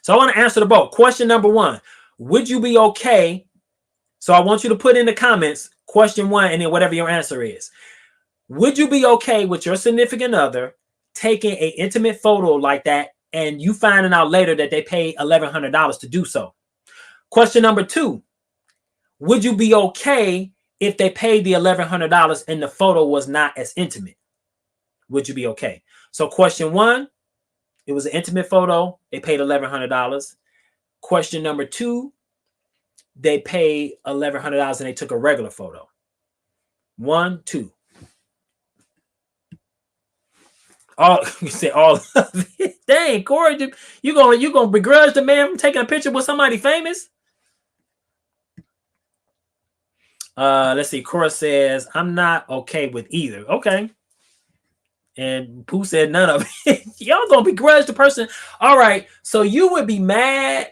So I want to answer the both. Question number one, would you be okay? So I want you to put in the comments question one and then whatever your answer is. Would you be okay with your significant other taking an intimate photo like that and you finding out later that they paid $1,100 to do so? Question number two, would you be okay if they paid the $1,100 and the photo was not as intimate? Would you be okay? So question one, it was an intimate photo. They paid $1,100. Question number two, they paid $1,100 and they took a regular photo. 1, 2. All you say all of it. Dang, Corey, you gonna begrudge the man from taking a picture with somebody famous? Let's see. Cora says, I'm not okay with either. Okay. And Pooh said none of it. Y'all gonna begrudge the person. All right. So you would be mad.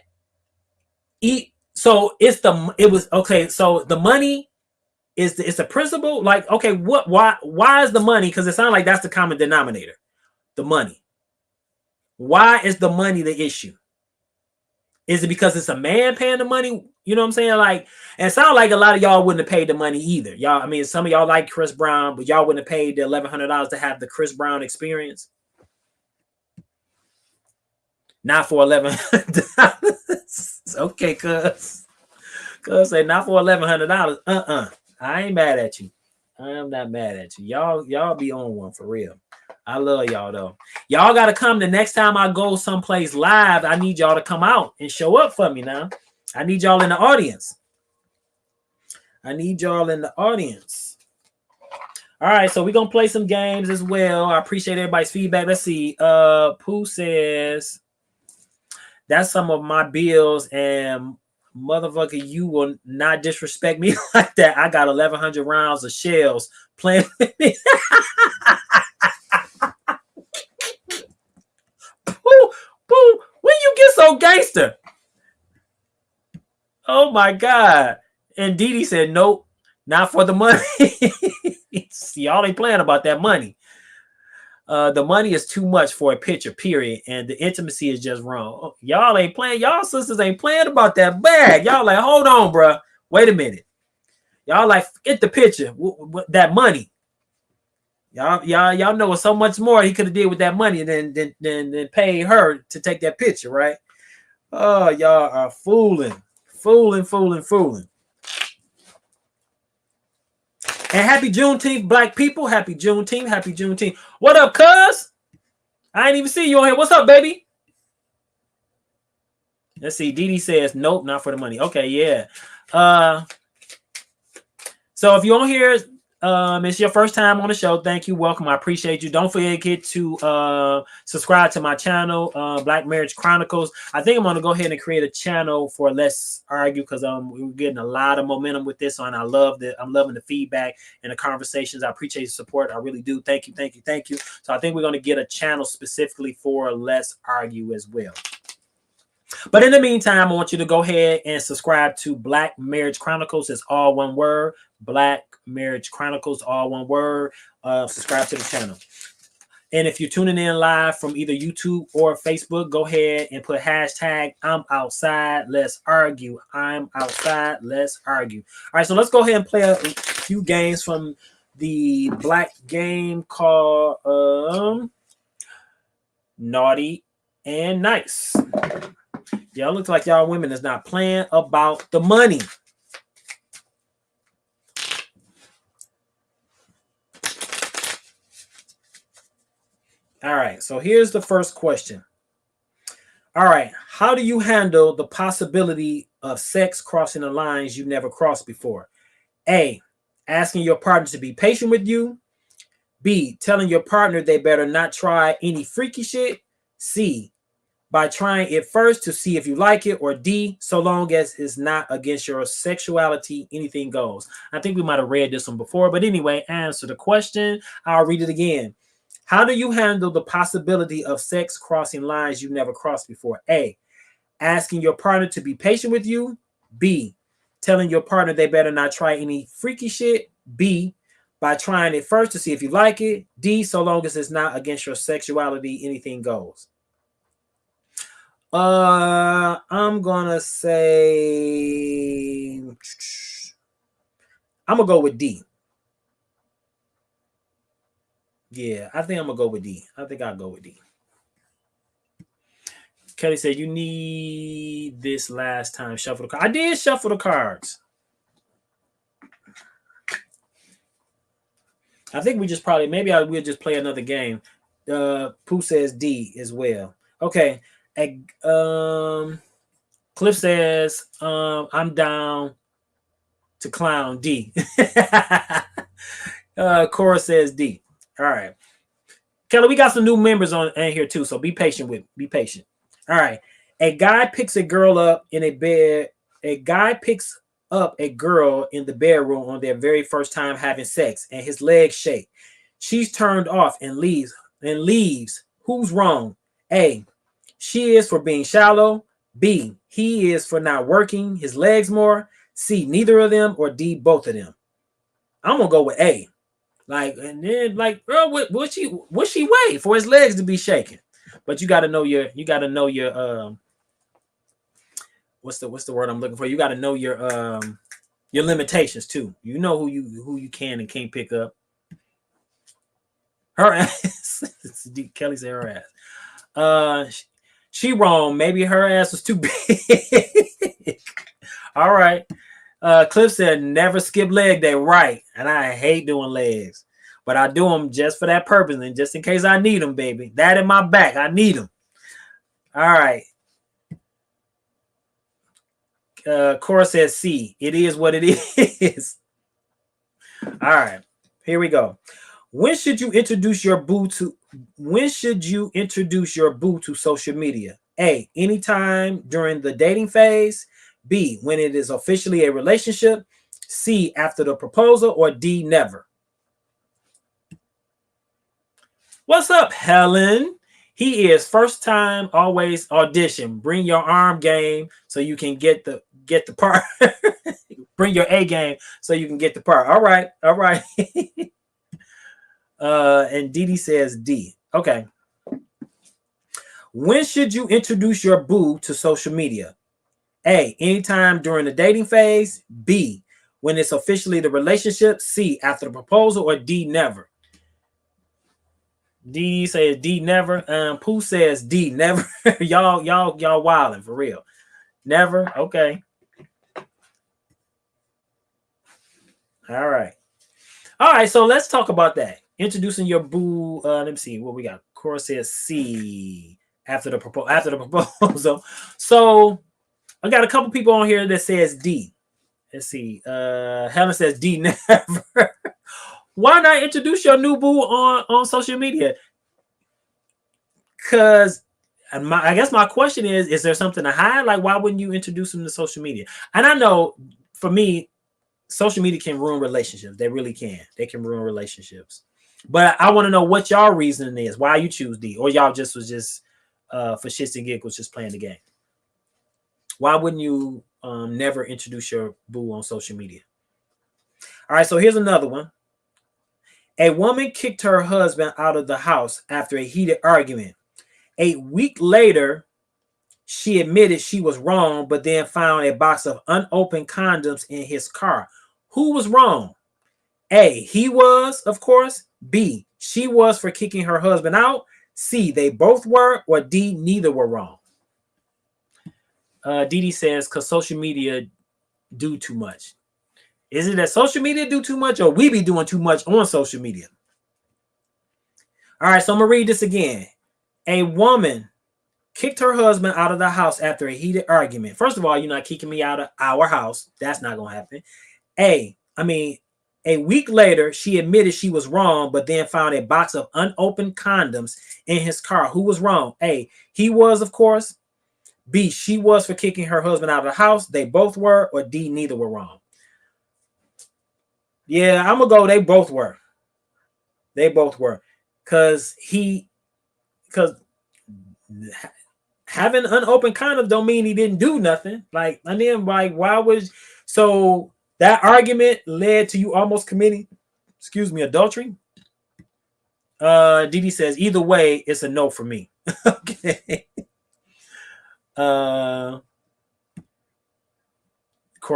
So it was okay. So the money it's a principle. Like, okay, why is the money? Because it sounds like that's the common denominator. The money. Why is the money the issue? Is it because it's a man paying the money? You know what I'm saying? Like, and it sounds like a lot of y'all wouldn't have paid the money either. Y'all, I mean, some of y'all like Chris Brown, but y'all wouldn't have paid the $1,100 to have the Chris Brown experience. Not for $1,100. Okay, cuz say not for $1,100. I ain't mad at you. I am not mad at you. Y'all be on one for real. I love y'all though. Y'all got to come the next time I go someplace live. I need y'all to come out and show up for me now. I need y'all in the audience. I need y'all in the audience. All right, so we're gonna play some games as well. I appreciate everybody's feedback. Let's see. Pooh says that's some of my bills, and motherfucker, you will not disrespect me like that. I got 1,100 rounds of shells playing with me. Pooh, when you get so gangster? Oh my God. And Dee said, nope, not for the money. Y'all ain't playing about that money. The money is too much for a picture, period. And the intimacy is just wrong. Y'all ain't playing. Y'all sisters ain't playing about that bag. Y'all like, hold on, bro. Wait a minute. Y'all like, forget the picture. That money. Y'all know so much more he could have did with that money than pay her to take that picture, right? Oh, y'all are fooling. And happy Juneteenth, black people. Happy Juneteenth. What up, cuz? I ain't even see you on here. What's up, baby? Let's see. Dee says, nope, not for the money. Okay, yeah. So if you're on here, It's your first time on the show. Thank you. Welcome. I appreciate you. Don't forget to subscribe to my channel, Black Marriage Chronicles. I think I'm gonna go ahead and create a channel for Let's Argue because we're getting a lot of momentum with this one. I'm loving the feedback and the conversations. I appreciate your support. I really do. Thank you, thank you, thank you. So I think we're gonna get a channel specifically for Let's Argue as well. But in the meantime, I want you to go ahead and subscribe to Black Marriage Chronicles. It's all one word. Black Marriage Chronicles, all one word. Subscribe to the channel. And if you're tuning in live from either YouTube or Facebook, go ahead and put hashtag I'm outside. Let's argue. I'm outside. Let's argue. All right, so let's go ahead and play a few games from the Black game called Naughty and Nice. Y'all look like y'all women is not playing about the money. All right, so here's the first question. All right, how do you handle the possibility of sex crossing the lines you never crossed before? A, asking your partner to be patient with you. B, telling your partner they better not try any freaky shit. C, by trying it first to see if you like it, or D, so long as it's not against your sexuality, anything goes. I think we might have read this one before, but anyway, answer the question. I'll read it again. How do you handle the possibility of sex crossing lines you never crossed before? A, asking your partner to be patient with you. B, telling your partner they better not try any freaky shit. B, by trying it first to see if you like it. D, so long as it's not against your sexuality, anything goes. I'm gonna say I'm gonna go with D. Yeah, I think I'm gonna go with D. I think I'll go with D. Kelly said you need this last time. Shuffle the cards. I did shuffle the cards. I think we just probably we'll just play another game. Pooh says D as well. Okay. Cliff says I'm down to clown D. Cora says D. All right. Kelly, we got some new members on in here too, so be patient with me. Be patient. All right. A guy picks a girl up in a bed. A guy picks up a girl in the bedroom on their very first time having sex, and his legs shake. She's turned off and leaves. Who's wrong? A, she is for being shallow. B, he is for not working his legs more. C, neither of them, or D, both of them. I'm gonna go with A. Like, and then like, girl, what she weigh for his legs to be shaking? But you gotta know your what's the word I'm looking for? You gotta know your limitations too. You know who you can and can't pick up. Her ass. Kelly said her ass. She wrong. Maybe her ass was too big. All right. Cliff said never skip leg day. Right. And I hate doing legs. But I do them just for that purpose and just in case I need them, baby. That in my back. I need them. All right. Cora says C. It is what it is. All right. Here we go. When should you introduce your boo to social media? A, anytime during the dating phase. B, when it is officially a relationship. C, after the proposal, or D, never. What's up, Helen? He is first time, always audition. Bring your arm game so you can get the part. Bring your A game so you can get the part. All right. And Dee says D. Okay. When should you introduce your boo to social media? A, anytime during the dating phase. B, when it's officially the relationship. C, after the proposal, or D, never. D says D, never. Pooh says D, never. y'all wilding for real. Never. Okay. All right. So let's talk about that. Introducing your boo. Let me see what we got. Cora says C, after the proposal. So I got a couple people on here that says D. Let's see. Helen says D never. Why not introduce your new boo on social media? Because I guess my question is there something to hide? Like, why wouldn't you introduce them to social media? And I know for me, social media can ruin relationships. They really can. They can ruin relationships. But I want to know what y'all reasoning is. Why you choose D, or y'all just was just for shits and giggles, just playing the game. Why wouldn't you never introduce your boo on social media? All right, so here's another one. A woman kicked her husband out of the house after a heated argument. A week later, she admitted she was wrong, but then found a box of unopened condoms in his car. Who was wrong? A, he was, of course. B, she was for kicking her husband out. C, they both were. Or D, neither were wrong. Dee says, because social media do too much. Is it that social media do too much, or we be doing too much on social media? All right, so I'm going to read this again. A woman kicked her husband out of the house after a heated argument. First of all, you're not kicking me out of our house. That's not going to happen. A week later, she admitted she was wrong, but then found a box of unopened condoms in his car. Who was wrong? A, he was, of course. B, she was for kicking her husband out of the house. They both were. Or D, neither were wrong. Yeah, I'm going to go. They both were. They both were. Because having unopened condoms don't mean he didn't do nothing. Like, and then like, why was so that argument led to you almost committing, adultery? Didi says either way, it's a no for me. Okay. Cora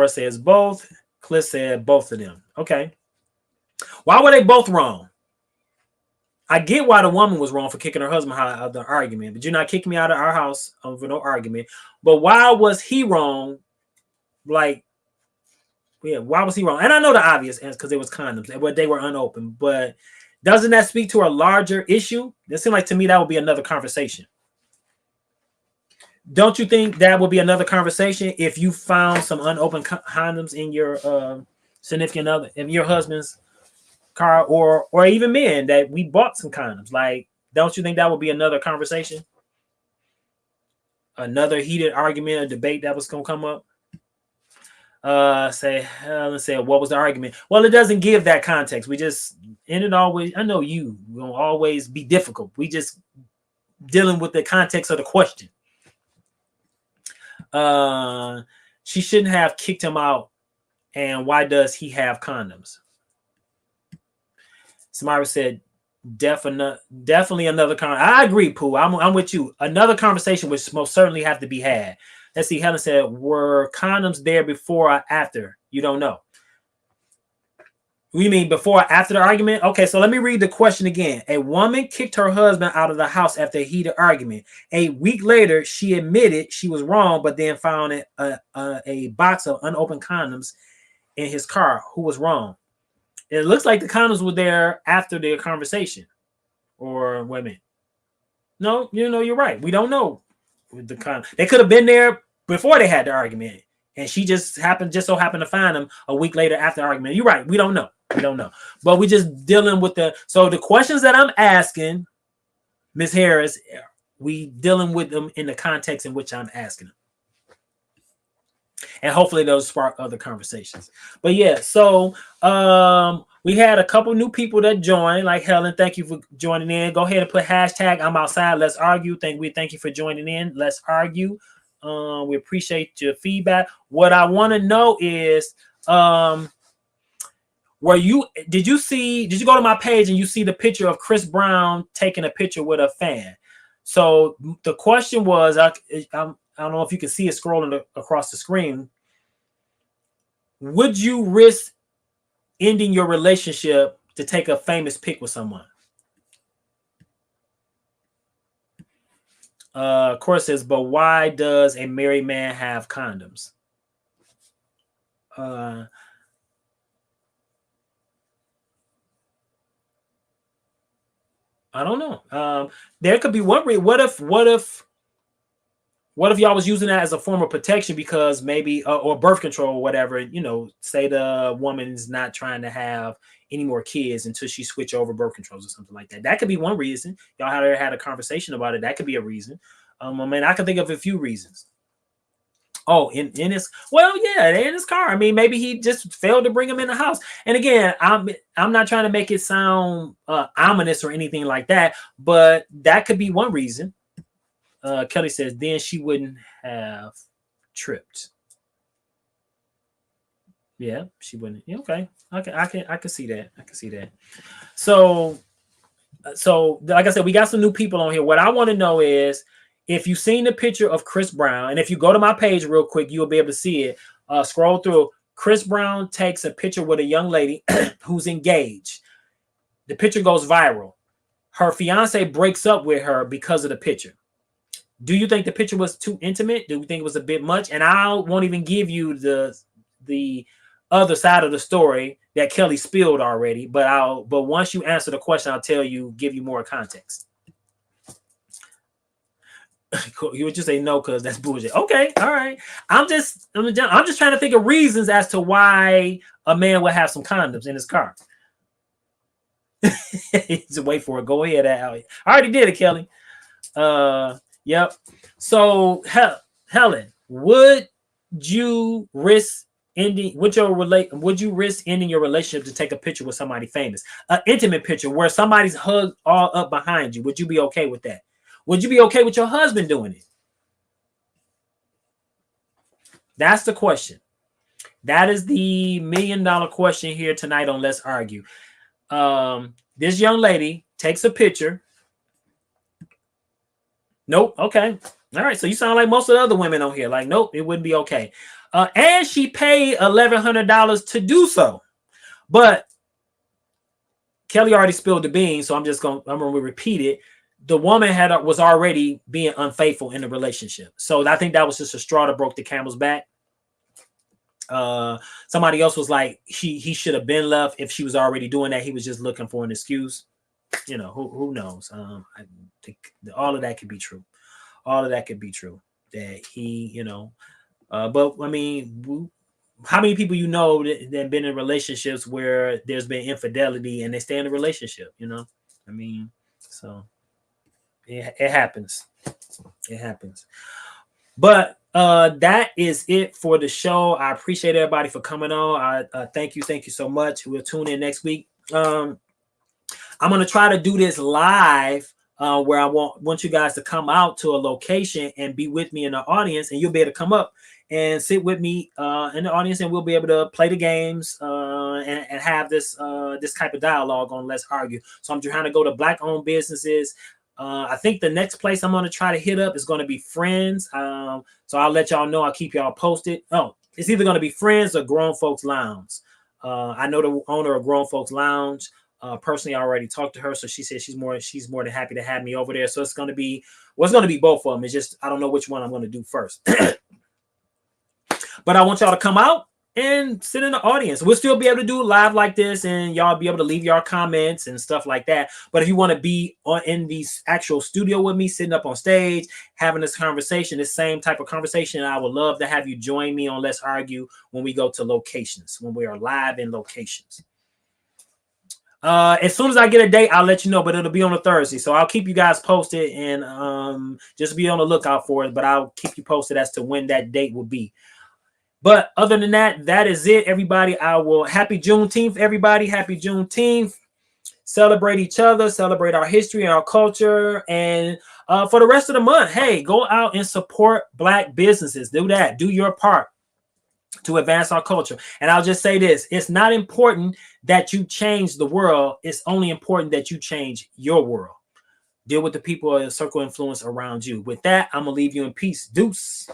says both. Cliff said both of them. Okay. Why were they both wrong? I get why the woman was wrong for kicking her husband out of the argument, but you're not kicking me out of our house over no argument. But why was he wrong? Like, yeah, why was he wrong? And I know the obvious answer because it was condoms, but they were unopened. But doesn't that speak to a larger issue? It seemed like to me that would be another conversation. Don't you think that would be another conversation if you found some unopened condoms in your significant other, in your husband's car, or even men that we bought some condoms? Like, don't you think that would be another conversation? Another heated argument, a debate that was gonna come up. Let's say what was the argument? Well, it doesn't give that context. We just and it always. I know you will always be difficult. We just dealing with the context of the question. She shouldn't have kicked him out. And why does he have condoms? Samara said, definitely another I agree, Pooh. I'm with you. Another conversation which most certainly have to be had. Let's see. Helen said, were condoms there before or after? You don't know. We mean before or after the argument? Okay, so let me read the question again. A woman kicked her husband out of the house after a heated argument. A week later, she admitted she was wrong, but then found a box of unopened condoms in his car. Who was wrong? It looks like the condoms were there after their conversation. Or wait a minute. No, you're right. We don't know with the condom. They could have been there before they had the argument, and she just so happened to find them a week later after the argument. You're right. We don't know. But we just dealing with the questions that I'm asking, Miss Harris. We dealing with them in the context in which I'm asking them. And hopefully those spark other conversations. But yeah, so we had a couple new people that joined, like Helen. Thank you for joining in. Go ahead and put hashtag I'm outside. Let's argue. Thank you for joining in. Let's argue. We appreciate your feedback. What I want to know is did you go to my page and you see the picture of Chris Brown taking a picture with a fan? So the question was, I don't know if you can see it scrolling across the screen. Would you risk ending your relationship to take a famous pic with someone? Of course, says, but why does a married man have condoms? I don't know. There could be one. What if What if y'all was using that as a form of protection because maybe or birth control or whatever? You know, say the woman's not trying to have any more kids until she switch over birth controls or something like that. That could be one reason. Y'all had a conversation about it. That could be a reason. I mean, I can think of a few reasons. Oh, in his well, yeah, in his car. I mean, maybe he just failed to bring him in the house. And again, I'm not trying to make it sound ominous or anything like that, but that could be one reason. Kelly says then she wouldn't have tripped. Yeah, she wouldn't. Yeah, okay, I can see that. I can see that. So like I said, we got some new people on here. What I want to know is if you've seen the picture of Chris Brown, and if you go to my page real quick, you'll be able to see it. Scroll through. Chris Brown takes a picture with a young lady who's engaged. The picture goes viral. Her fiance breaks up with her because of the picture. Do you think the picture was too intimate? Do you think it was a bit much? And I won't even give you the other side of the story that Kelly spilled already. But once you answer the question, I'll give you more context. You would just say no because that's bullshit. Okay, all right. I'm just trying to think of reasons as to why a man would have some condoms in his car. Just wait for it. Go ahead, I already did it, Kelly. Yep. So, Helen, would you risk ending would you risk ending your relationship to take a picture with somebody famous? An intimate picture where somebody's hugged all up behind you. Would you be okay with that? Would you be okay with your husband doing it? That's the question. That is the $1 million question here tonight on Let's Argue. This young lady takes a picture. Nope. Okay. All right. So you sound like most of the other women on here. Like, nope, it wouldn't be okay. And she paid $1,100 to do so. But Kelly already spilled the beans, so I'm going to repeat it. The woman was already being unfaithful in the relationship. So I think that was just a straw that broke the camel's back. Somebody else was like, he should have been left if she was already doing that. He was just looking for an excuse. You know, who knows? I think all of that could be true. All of that could be true. That he, you know, but I mean, how many people you know that have been in relationships where there's been infidelity and they stay in the relationship? You know, I mean, so it happens. It happens. But that is it for the show. I appreciate everybody for coming on. I thank you so much. We'll tune in next week. I'm gonna try to do this live. Where I want you guys to come out to a location and be with me in the audience, and you'll be able to come up and sit with me in the audience, and we'll be able to play the games and have this type of dialogue on Let's Argue. So I'm trying to go to Black-owned businesses. I think the next place I'm going to try to hit up is going to be Friends. So I'll let y'all know. I'll keep y'all posted. Oh, it's either going to be Friends or Grown Folks Lounge. I know the owner of Grown Folks Lounge. Personally, I already talked to her, so she said she's more than happy to have me over there. So it's going to be both of them. It's just I don't know which one I'm going to do first. But I want y'all to come out and sit in the audience. We'll still be able to do live like this, and y'all be able to leave your comments and stuff like that. But if you want to be in the actual studio with me, sitting up on stage, having this conversation, this same type of conversation, I would love to have you join me on Let's Argue when we go to locations, when we are live in locations. As soon as I get a date, I'll let you know, but it'll be on a Thursday. So I'll keep you guys posted and just be on the lookout for it. But I'll keep you posted as to when that date will be. But other than that, that is it, everybody. Happy Juneteenth, everybody. Happy Juneteenth. Celebrate each other, celebrate our history and our culture. And for the rest of the month, hey, go out and support Black businesses. Do that. Do your part to advance our culture. And I'll just say this. It's not important that you change the world. It's only important that you change your world. Deal with the people in circle influence around you. With that, I'm going to leave you in peace. Deuce.